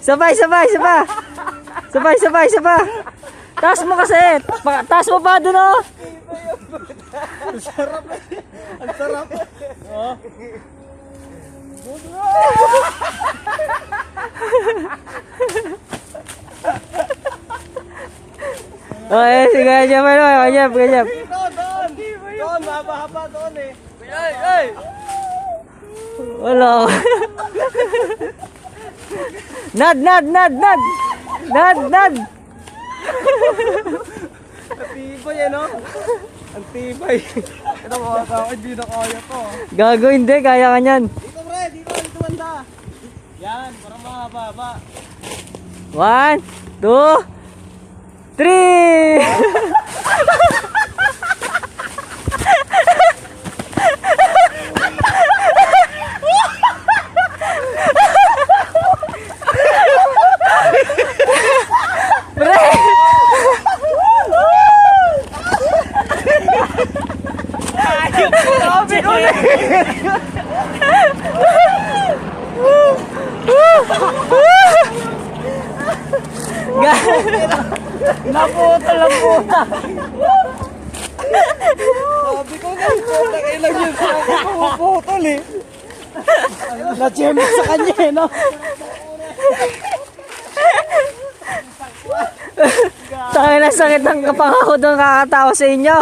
Sabay, sabay, sabay. Sabay, sabay, sabay. Taas mo kasi. Taas mo pa doon, oh. Ang sarap eh. Ang sarap. Oh. Okay, sige, ganyan mo. Ganyan, ganyan. Doon. Doon, mahaba-haba doon eh. Ay, ay. Wala. Nad, nad, nad, nad. Nad, nad. Ang tibay eh, no? Ang tibay. Ito mga tao, hindi na kaya to. Gago, hindi. Kaya ka niyan. Dito pre, dito banda. Yan, parang mahaba-haba. 1, 2, 3. Sabi ko na Naputa. Sabi ko na, puta kailan yun sa akin pumuputol eh. Na-jam sa kanya eh, no? Tangin na sakit ng kapangako doon kakatawa sa inyo.